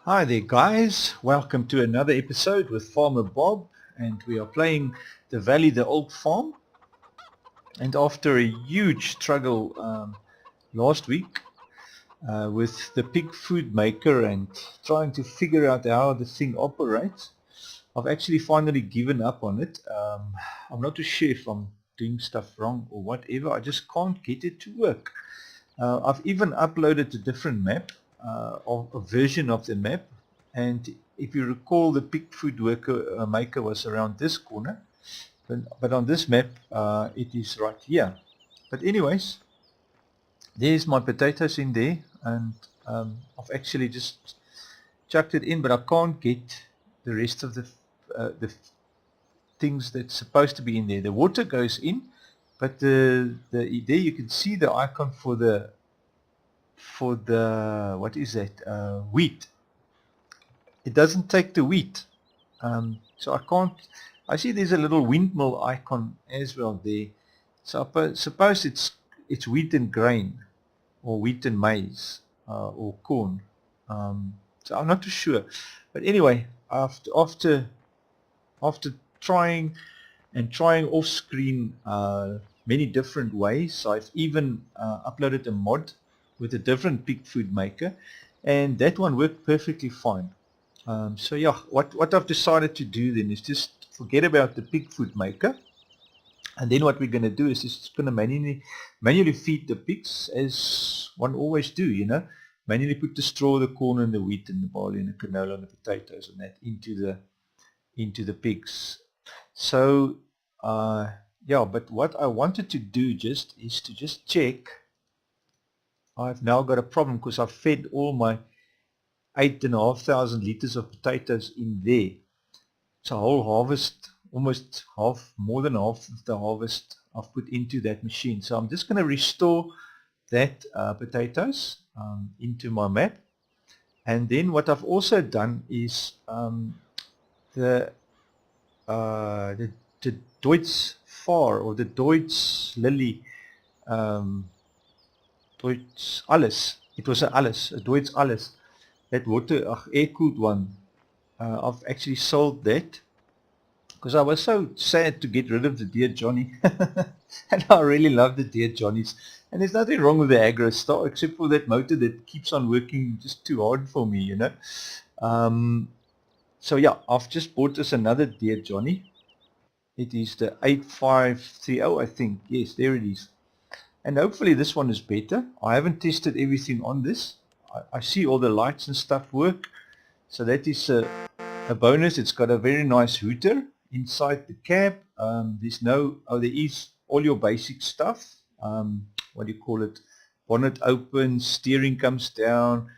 Hi there guys, welcome to another episode with Farmer Bob, and we are playing the Valley the Old Farm. And after a huge struggle last week with the pig food maker and trying to figure out how the thing operates, I've actually finally given up on it. I'm not too sure if I'm doing stuff wrong or whatever, I just can't get it to work. I've even uploaded a different map, of a version of the map, and if you recall, the pig food maker was around this corner, but on this map it is right here. But anyways, there's my potatoes in there, and I've actually just chucked it in, but I can't get the rest of the things that's supposed to be in there. The water goes in, but there you can see the icon for the what is that, wheat. It doesn't take the wheat, so I can't. I see there's a little windmill icon as well there, so I suppose it's wheat and grain, or wheat and maize, or corn. So I'm not too sure, but anyway, after trying off screen many different ways, I've even uploaded a mod with a different pig food maker, and that one worked perfectly fine. So yeah, what I've decided to do then is just forget about the pig food maker, and then what we're going to do is just going to manually feed the pigs, as one always do, manually put the straw, the corn and the wheat and the barley and the canola and the potatoes and that into the pigs. So yeah, but what I wanted to do is to just check. I've now got a problem because I've fed all my 8,500 liters of potatoes in there. It's a whole harvest, almost half, more than half of the harvest I've put into that machine. So I'm just going to restore that potatoes into my map. And then what I've also done is the the Deutsch Fahr, or the Deutsch Lily, Deutsch Alles. It was a Deutsch Alles. That water, air-cooled one. I've actually sold that because I was so sad to get rid of the Dear Johnny. And I really love the Dear Johnnies. And there's nothing wrong with the Agrostar except for that motor that keeps on working just too hard for me, So yeah, I've just bought us another Dear Johnny. It is the 8530, I think. Yes, there it is. And hopefully this one is better. I haven't tested everything on this. I see all the lights and stuff work. So that is a bonus. It's got a very nice hooter inside the cab. There is all your basic stuff. What do you call it? Bonnet opens, steering comes down.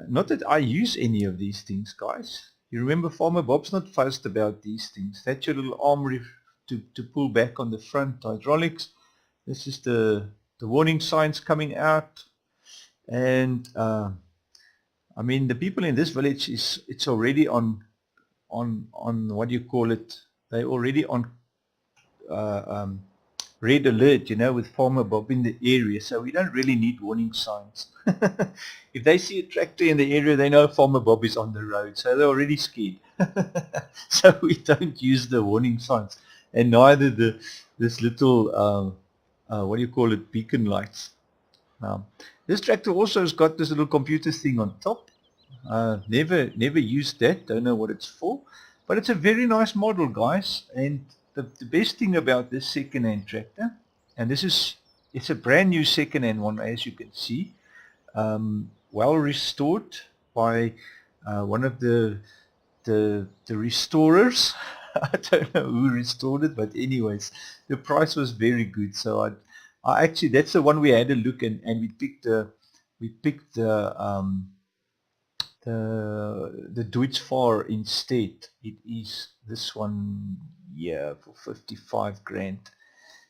Not that I use any of these things, guys. You remember Farmer Bob's not fussed about these things. That's your little arm to pull back on the front hydraulics. This is the warning signs coming out. And I mean, the people in this village, it's already on what do you call it? They're already on red alert, with Farmer Bob in the area, so we don't really need warning signs. If they see a tractor in the area, they know Farmer Bob is on the road, so they're already scared. So we don't use the warning signs, and neither this little what do you call it, beacon lights. This tractor also has got this little computer thing on top. Never used that, don't know what it's for, but it's a very nice model, guys. And the best thing about this second-hand tractor, and it's a brand new second-hand one, as you can see, well restored by one of the restorers. I don't know who restored it, but anyways, the price was very good. So I actually, that's the one we had a look, and we picked the Deutsch Fahr instead. It is this one, yeah, for 55 grand.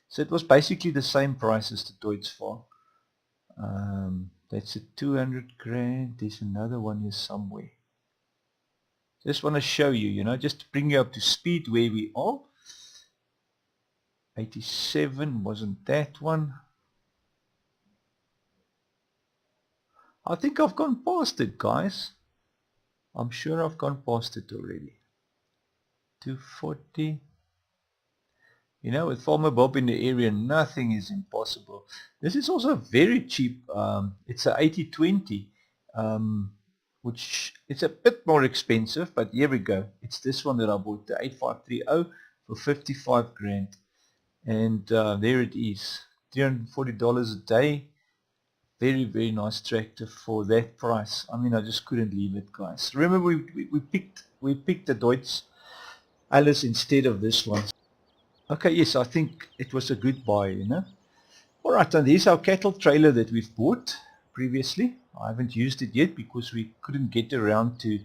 So it was basically the same price as the Deutsch Fahr. That's a 200 grand. There's another one here somewhere. Just want to show you, just to bring you up to speed where we are. 87 wasn't that one. I think I've gone past it, guys. I'm sure I've gone past it already. 240. You know, with Farmer Bob in the area, nothing is impossible. This is also very cheap. It's a 80-20, which it's a bit more expensive, but here we go. It's this one that I bought, the 8530 for 55 grand. And there it is, $340 a day. Very, very nice tractor for that price. I mean, I just couldn't leave it, guys. Remember, we picked the Deutz Alice instead of this one. Okay, yes, I think it was a good buy, you know. Alright, and here's our cattle trailer that we've bought previously. I haven't used it yet because we couldn't get around to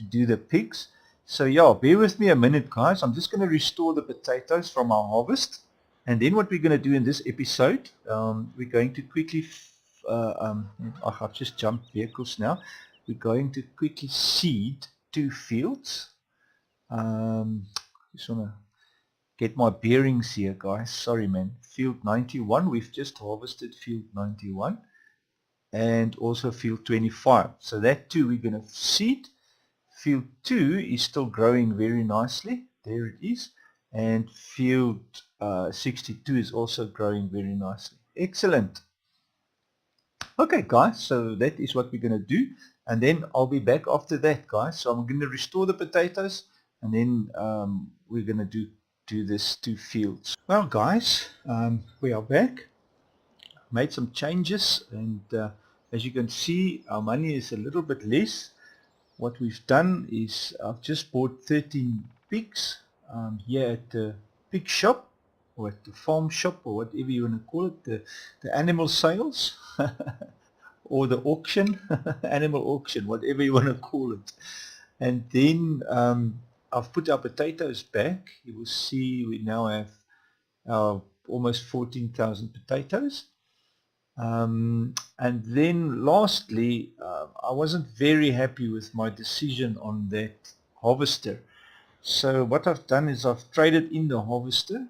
do the pigs. So yeah, bear with me a minute, guys. I'm just going to restore the potatoes from our harvest. And then what we're going to do in this episode, we're going to quickly, I've just jumped vehicles now. We're going to quickly seed 2 fields. Just want to get my bearings here, guys. Sorry, man. Field 91, we've just harvested field 91, and also field 25. So that too we're going to seed. Field 2 is still growing very nicely. There it is. And field 62 is also growing very nicely. Excellent. Okay, guys, so that is what we're going to do. And then I'll be back after that, guys. So I'm going to restore the potatoes, and then we're going to do this 2 fields. Well, guys, we are back. Made some changes, and as you can see, our money is a little bit less. What we've done is I've just bought 13 pigs here at the pig shop, or at the farm shop, or whatever you want to call it, the animal sales or the auction, animal auction, whatever you want to call it. And then I've put our potatoes back. You will see we now have our almost 14,000 potatoes. And then lastly, I wasn't very happy with my decision on that harvester. So what I've done is I've traded in the harvester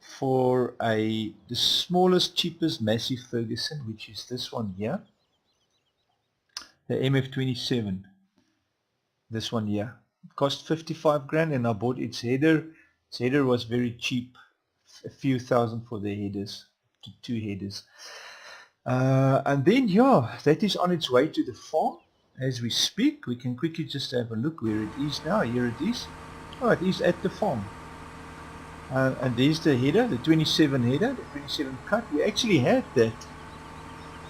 for the smallest, cheapest Massey Ferguson, which is this one here, the MF27. This one here. It cost 55 grand, and I bought its header. Its header was very cheap, a few thousand for the headers, 2 headers. And then yeah, that is on its way to the farm as we speak. We can quickly just have a look where it is now. Here it is. Oh, it is at the farm. And there's the header, the 27 header, the 27 cut. We actually had that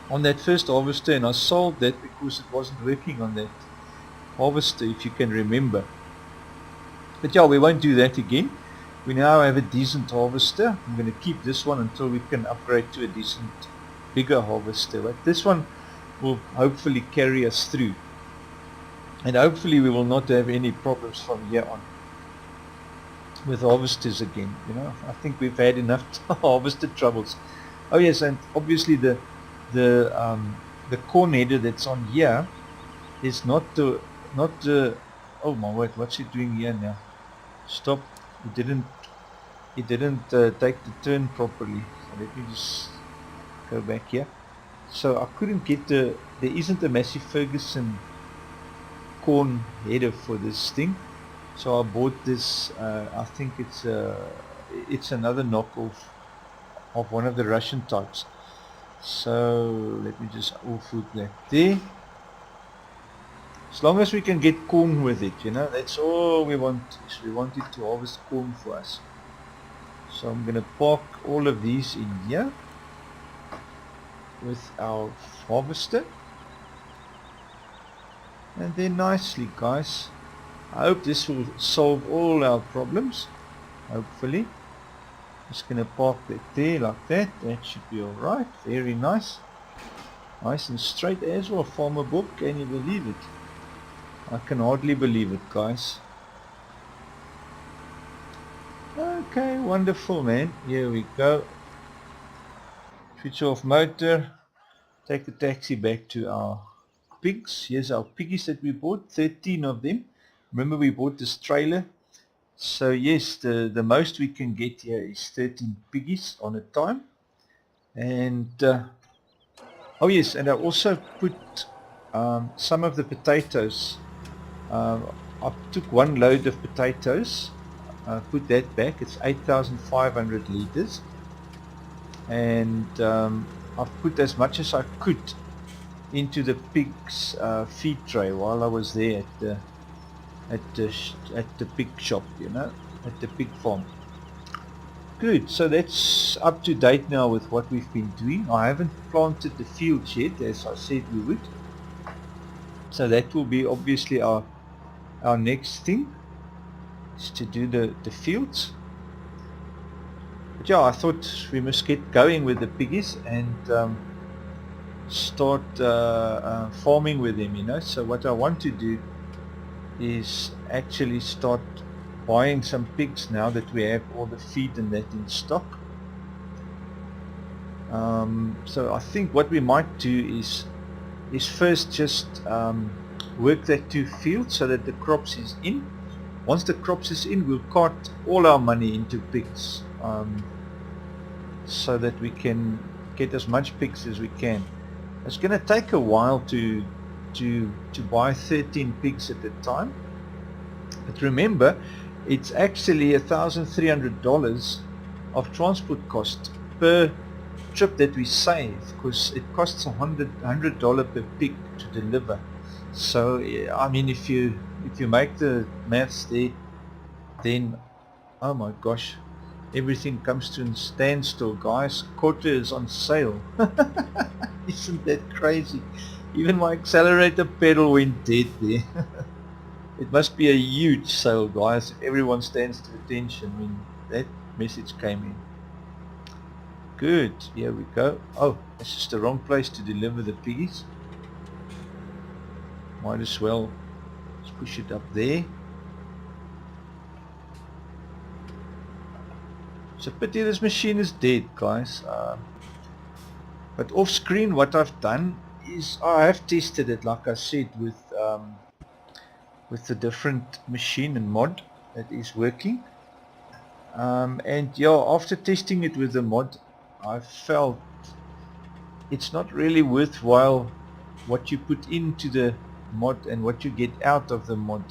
on that first harvester, and I sold that because it wasn't working on that harvester, if you can remember. But yeah, we won't do that again. We now have a decent harvester. I'm going to keep this one until we can upgrade to a decent, bigger harvester. But this one will hopefully carry us through, and hopefully we will not have any problems from here on with harvesters again. You know, I think we've had enough harvester troubles. Oh yes, and obviously the corn header that's on here is not the oh my word, what's he doing here now? Stop. He didn't take the turn properly. So let me just go back here. So I couldn't get there isn't a Massey Ferguson corn header for this thing, so I bought this. I think it's another knockoff of one of the Russian types. So let me just offload that there. As long as we can get corn with it, you know, that's all we want. We want it to harvest corn for us. So I'm going to park all of these in here with our harvester, and then nicely, guys, I hope this will solve all our problems, hopefully. Just going to park that there like that. That should be alright. Very nice, nice and straight as well. Farmer Bob, can you believe it? I can hardly believe it, guys. Okay, wonderful, man. Here we go. Switch off motor. Take the taxi back to our pigs. Here's our piggies that we bought, 13 of them. Remember, we bought this trailer. So yes, the most we can get here is 13 piggies on a time. And oh yes, and I also put some of the potatoes I took one load of potatoes, put that back. It's 8,500 liters, and I've put as much as I could into the pig's feed tray while I was there at the pig shop, you know, at the pig farm. Good, so that's up to date now with what we've been doing. I haven't planted the fields yet, as I said we would. So that will be obviously our next thing, is to do the fields. But yeah, I thought we must get going with the piggies and start farming with them, you know. So what I want to do is actually start buying some pigs now that we have all the feed and that in stock. So I think what we might do is first just work that 2 fields so that the crops is in. Once the crops is in, we'll cart all our money into pigs, so that we can get as much pigs as we can. It's going to take a while to buy 13 pigs at a time, but remember, it's actually $1,300 of transport cost per trip that we save, because it costs $100 per pig to deliver. So I mean, if you make the maths there, then oh my gosh, everything comes to a standstill, guys. Quarter is on sale. Isn't that crazy? Even my accelerator pedal went dead there. It must be a huge sale, guys, if everyone stands to attention when that message came in. Good, here we go. Oh, it's just the wrong place to deliver the piggies. Might as well just push it up there. It's a pity this machine is dead, guys. But off screen, what I've done is I have tested it, like I said, with the different machine and mod that is working. And yeah, after testing it with the mod, I felt it's not really worthwhile what you put into the mod and what you get out of the mod.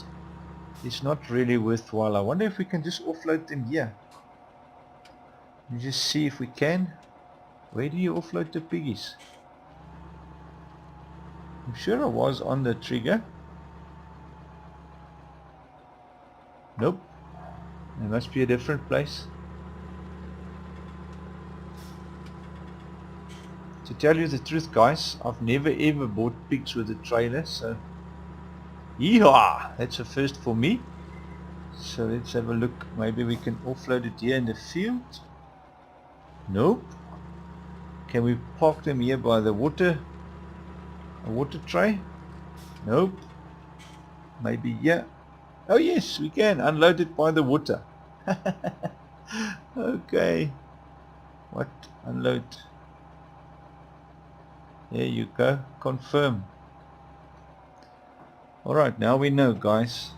It's not really worthwhile. I wonder if we can just offload them here. Let me just see if we can. Where do you offload the piggies? I'm sure I was on the trigger. Nope. There must be a different place. To tell you the truth, guys, I've never ever bought pigs with a trailer, so yeehaw! That's a first for me. So let's have a look. Maybe we can offload it here in the field. Nope. Can we park them here by the water tray? Nope. Maybe here. Oh yes, we can unload it by the water. Okay. What? Unload. There you go. Confirm. Alright, now we know, guys.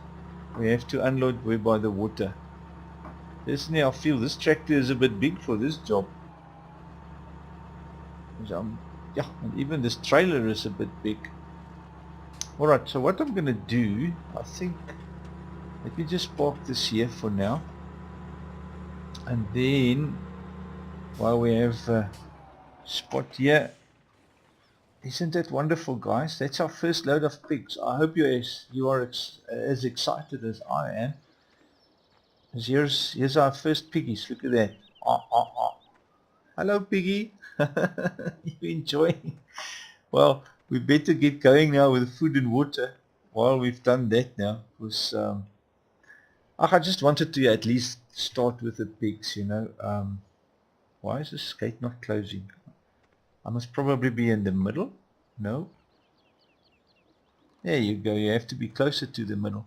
We have to unload way by the water. Personally, I feel this tractor is a bit big for this job. Yeah, and even this trailer is a bit big. Alright, so what I'm going to do, I think, let me just park this here for now. And then, while we have a spot here, isn't that wonderful, guys? That's our first load of pigs. I hope you are as excited as I am. Here's our first piggies. Look at that. Hello, piggy. You enjoying? Well, we better get going now with food and water while we've done that now. Because I just wanted to at least start with the pigs, you know. Why is this gate not closing? I must probably be in the middle. No. There you go. You have to be closer to the middle.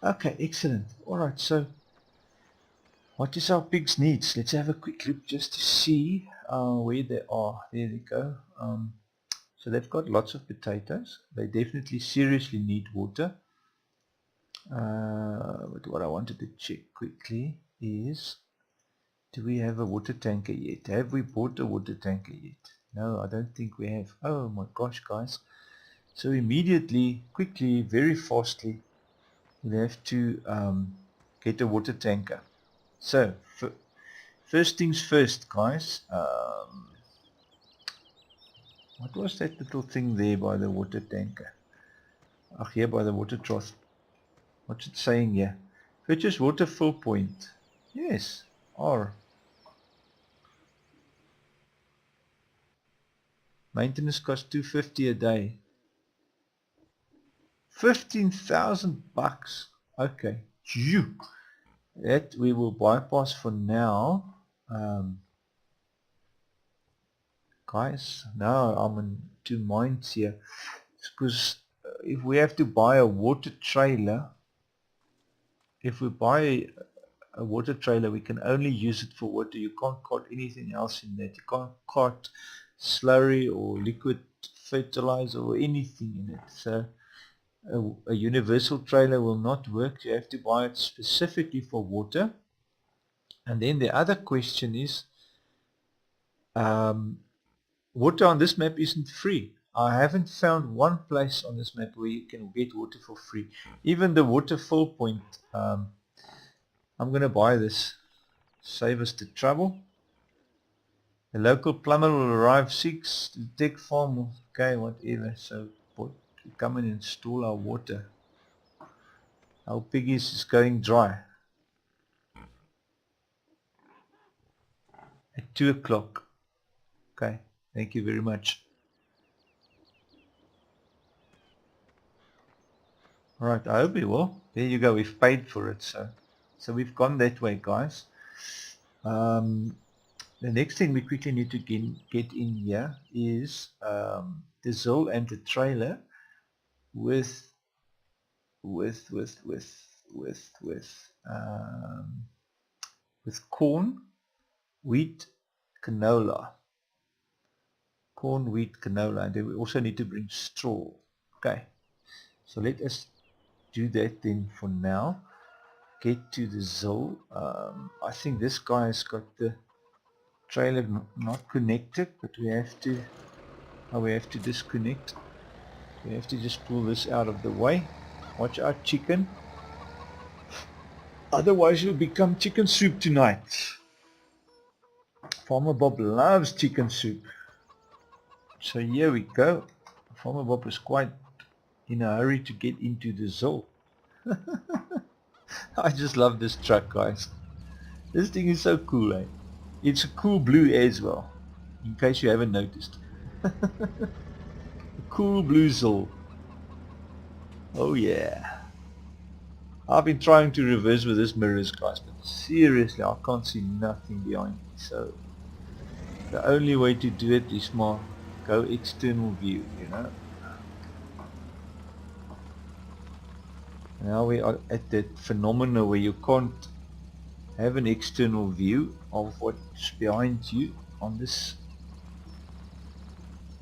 Okay, excellent. Alright, so what is our pig's needs? Let's have a quick look just to see where they are. There they go. So they've got lots of potatoes. They definitely seriously need water. But what I wanted to check quickly is, do we have a water tanker yet? Have we bought a water tanker yet? No, I don't think we have. Oh my gosh, guys. So immediately, quickly, very fastly, we'll have to get a water tanker. So first things first, guys. What was that little thing there by the water tanker? Here by the water trough. What's it saying here? Purchase water fill point. Yes, R. Maintenance cost $250 a day. 15,000 bucks. Okay. Phew. That we will bypass for now. Guys, now I'm in two minds here. Because if we have to buy a water trailer, if we buy a water trailer, we can only use it for water. You can't cart anything else in that. You can't cart slurry or liquid fertilizer or anything in it. So a universal trailer will not work. You have to buy it specifically for water. And then the other question is, water on this map isn't free. I haven't found one place on this map where you can get water for free. Even the water fill point, I'm going to buy this. Save us the trouble. The local plumber will arrive 6 to the tech farm. Okay, whatever. So we come and install our water. Our piggies is going dry. At 2 o'clock. Okay, thank you very much. Alright, I hope we will. There you go, we've paid for it. So we've gone that way, guys. The next thing we quickly need to get in here is the ZIL and the trailer with corn, wheat, canola. Corn, wheat, canola, and then we also need to bring straw. Okay, so let us do that then for now. Get to the ZIL. I think this guy has got the trailer not connected, but we have to disconnect. We have to just pull this out of the way. Watch out, chicken. Otherwise you'll become chicken soup tonight. Farmer Bob loves chicken soup. So here we go. Farmer Bob is quite in a hurry to get into the ZIL. I just love this truck, guys. This thing is so cool, eh? It's a cool blue as well, in case you haven't noticed. A cool blue ZIL. Oh yeah. I've been trying to reverse with this mirrors, guys, but seriously, I can't see nothing behind me. So the only way to do it is more go external view, you know. Now we are at that phenomenon where you can't have an external view of what's behind you on this,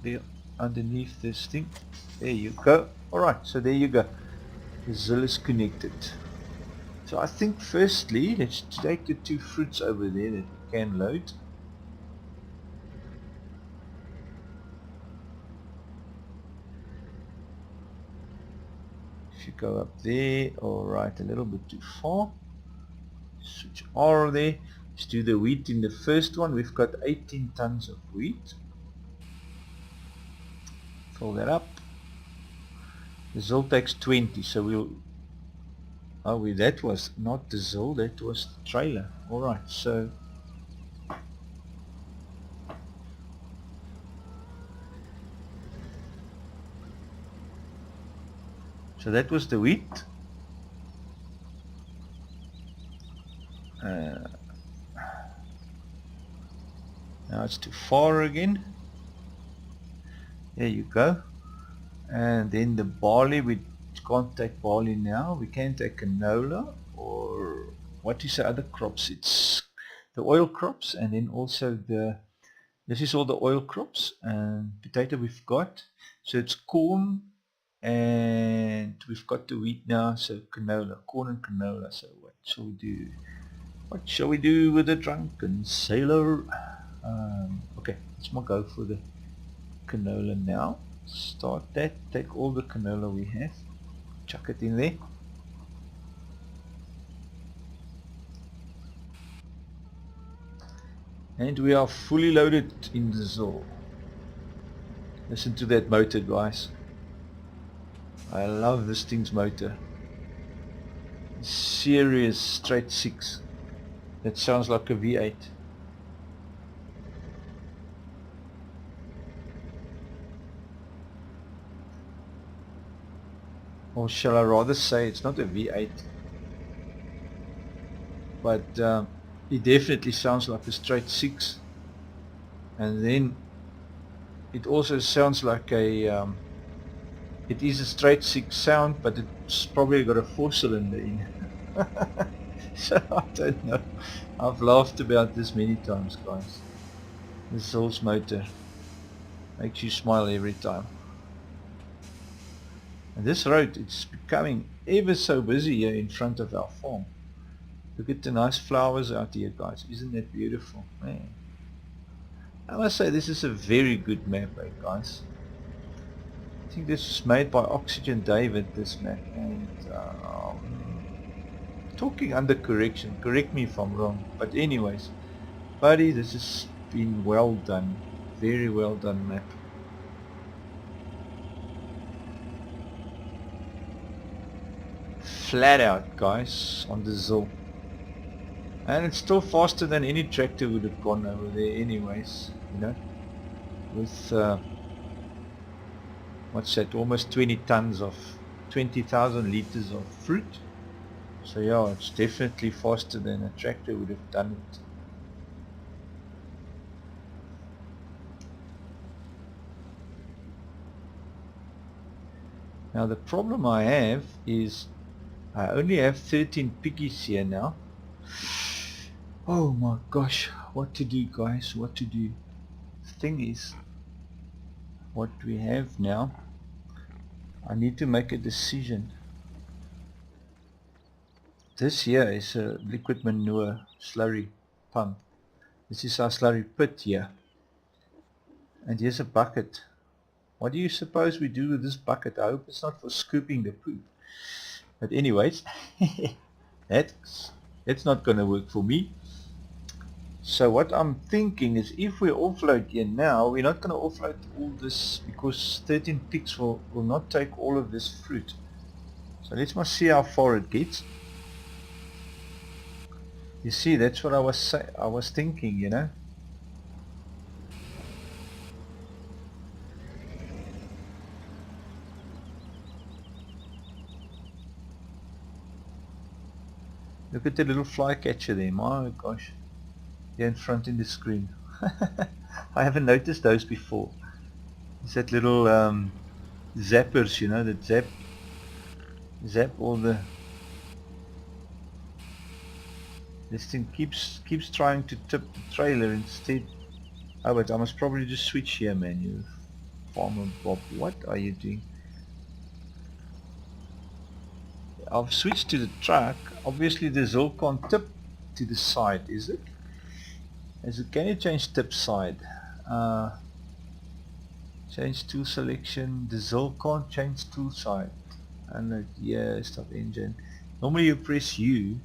there underneath this thing. There you go. Alright, so there you go. The ZIL is connected. So I think firstly, let's take the 2 fruits over there that we can load. If you go up there, alright, a little bit too far. Switch R there. Let's do the wheat in the first one. We've got 18 tons of wheat. Fill that up. The ZIL takes 20, so we'll... Oh, that was not the ZIL, that was the trailer. Alright, so... So that was the wheat. Now it's too far again. There you go. And then the barley, we can't take barley now. We can take canola, or what is the other crops? It's the oil crops, and then also this is all the oil crops. And potato we've got. So it's corn, and we've got the wheat now, so canola, corn and canola. So what shall we do? What shall we do with the drunken sailor? Okay, let's more go for the canola now. Start that, take all the canola we have, chuck it in there. And we are fully loaded in the Zol. Listen to that motor, guys. I love this thing's motor. Serious straight 6. That sounds like a V8. Or shall I rather say it's not a V8, but it definitely sounds like a straight 6. And then it also sounds like a it is a straight 6 sound, but it's probably got a 4-cylinder in. So I don't know. I've laughed about this many times, guys. This Zol's motor makes you smile every time. And this road, it's becoming ever so busy here in front of our farm. Look at the nice flowers out here, guys. Isn't that beautiful? Man. I must say this is a very good map, guys. I think this was made by Oxygen David, this map. And talking under correction, correct me if I'm wrong. But anyways, buddy, this has been well done. Very well done map. Flat out, guys, on the Zol. And it's still faster than any tractor would have gone over there anyways, you know, with what's that, almost 20 tons of 20,000 liters of fruit. So yeah, it's definitely faster than a tractor would have done it. Now the problem I have is I only have 13 piggies here now. Oh my gosh, what to do, guys, what to do. The thing is, what we have now, I need to make a decision. This here is a liquid manure slurry pump. This is our slurry pit here. And here's a bucket. What do you suppose we do with this bucket? I hope it's not for scooping the poop. But anyways, that's not going to work for me. So what I'm thinking is, if we offload here now, we're not going to offload all this because 13 pigs will not take all of this fruit. So let's must see how far it gets. You see, that's what I was thinking, you know. Look at the little flycatcher there, my gosh. Here in front in the screen. I haven't noticed those before. It's that little zappers, you know, that zap all the... This thing keeps trying to tip the trailer instead. Oh, but I must probably just switch here, man. You farmer Bob, what are you doing? I've switched to the truck. Obviously the Zol can't tip to the side, is it? As it can you change tip side? Change tool selection. The Zol can't change tool side. And yeah, stop engine. Normally you press U.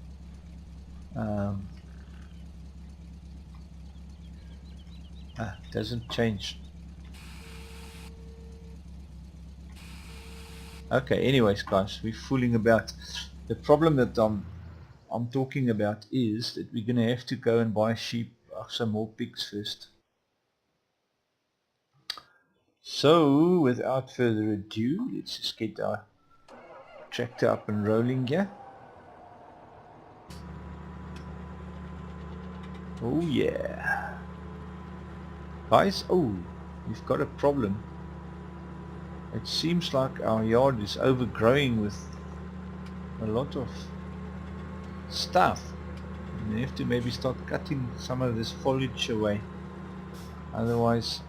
Doesn't change. Okay, anyways, guys, we're fooling about. The problem that I'm talking about is that we're gonna have to go and buy sheep, some more pigs first. So without further ado, let's just get our tractor up and rolling here. Oh yeah, guys. Oh, we've got a problem. It seems like our yard is overgrowing with a lot of stuff. We have to maybe start cutting some of this foliage away, otherwise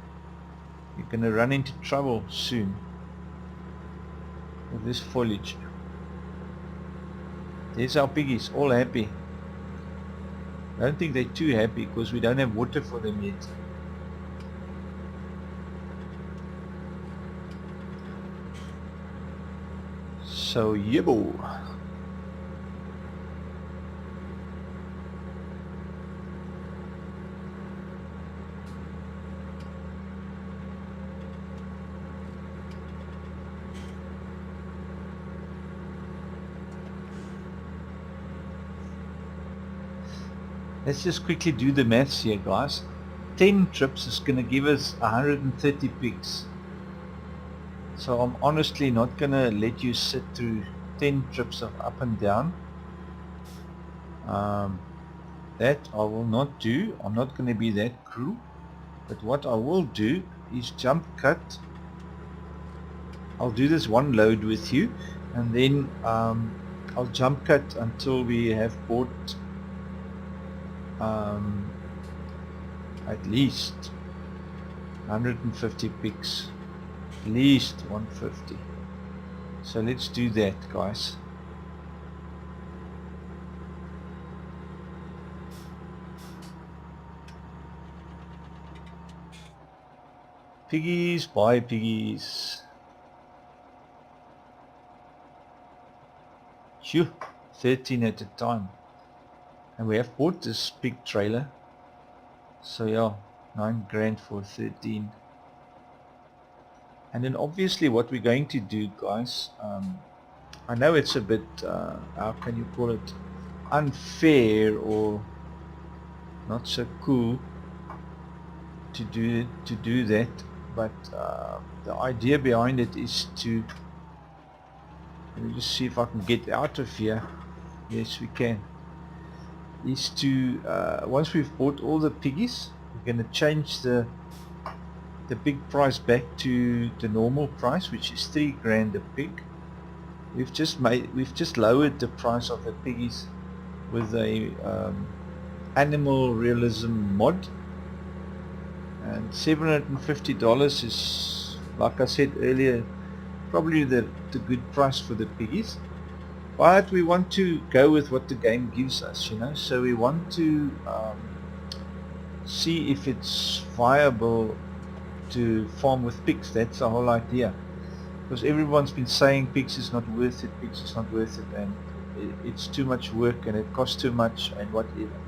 you're going to run into trouble soon with this foliage. There's our piggies, all happy. I don't think they're too happy because we don't have water for them yet. So yibble. let's just quickly do the maths here, guys. 10 trips is going to give us 130 pigs. So I'm honestly not going to let you sit through 10 trips of up and down. That I will not do. I'm not going to be that cruel. But what I will do is jump cut. I'll do this one load with you, and then I'll jump cut until we have bought at least 150 pigs. At least 150. So let's do that, guys. Piggies, buy piggies. Phew, 13 at a time. And we have bought this big trailer. So yeah, 9 grand for 13. And then obviously what we're going to do, guys, I know it's a bit, how can you call it, unfair or not so cool to do that, but the idea behind it is to, let me just see if I can get out of here. Yes, we can. Is to once we've bought all the piggies, we're going to change the big price back to the normal price, which is 3 grand a pig. We've just lowered the price of the piggies with a animal realism mod, and $750 is, like I said earlier, probably the good price for the piggies. But we want to go with what the game gives us, you know, so we want to see if it's viable to farm with pigs. That's the whole idea, because everyone's been saying pigs is not worth it, pigs is not worth it, and it's too much work and it costs too much and whatever.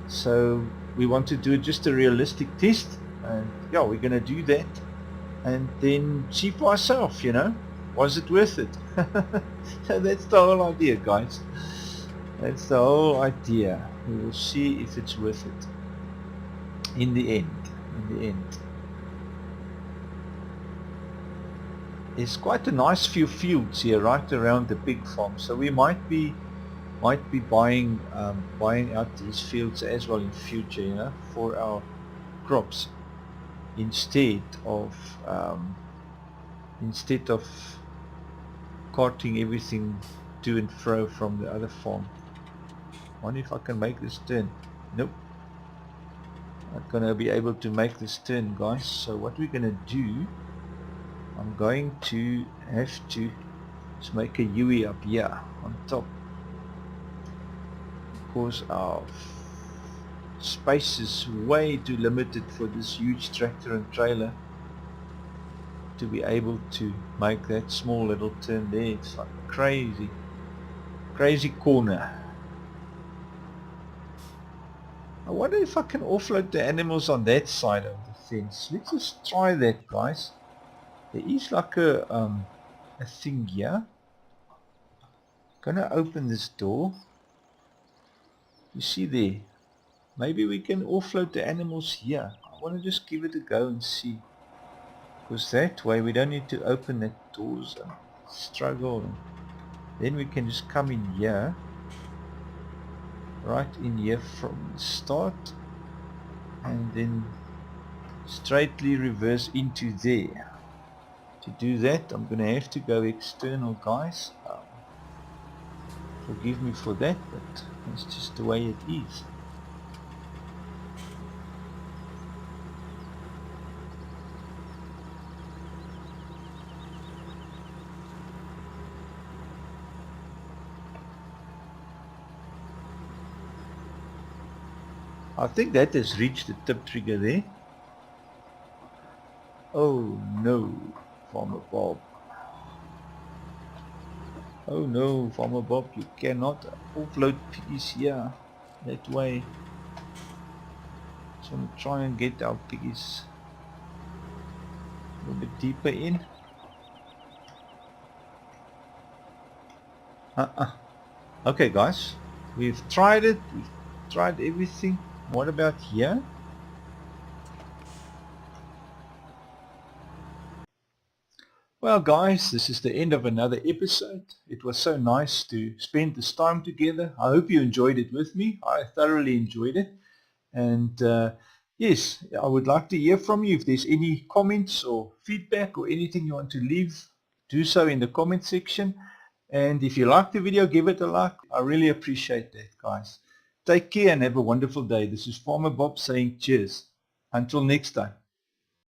So we want to do just a realistic test, and yeah, we're gonna do that and then see for ourselves, you know, was it worth it? So that's the whole idea, guys. That's the whole idea. We will see if it's worth it in the end. There's quite a nice few fields here right around the big farm, so we might be buying out these fields as well in future, you know, for our crops, instead of carting everything to and fro from the other farm. I wonder if I can make this turn. Nope, not gonna be able to make this turn, guys. So what we're gonna do, I'm going to have to just make a UE up here on top, because our space is way too limited for this huge tractor and trailer to be able to make that small little turn there. It's like crazy corner. I wonder if I can offload the animals on that side of the fence. Let's just try that, guys. There is like a thing here. Gonna open this door. You see there? Maybe we can offload the animals here. I want to just give it a go and see, because that way we don't need to open that doors and struggle. Then we can just come in here, right in here from the start, and then straightly reverse into there. To do that, I'm going to have to go external, guys. Forgive me for that, but that's just the way it is. I think that has reached the tip trigger there. Oh no, Farmer Bob. Oh no, Farmer Bob, you cannot offload piggies here that way. So I'm trying to get our piggies a little bit deeper in. Okay, guys, we've tried it. We've tried everything. What about here? Well guys, this is the end of another episode. It was so nice to spend this time together. I hope you enjoyed it with me. I thoroughly enjoyed it. And yes, I would like to hear from you. If there's any comments or feedback or anything you want to leave, do so in the comment section. And if you like the video, give it a like. I really appreciate that, guys. Take care and have a wonderful day. This is Farmer Bob saying cheers. Until next time.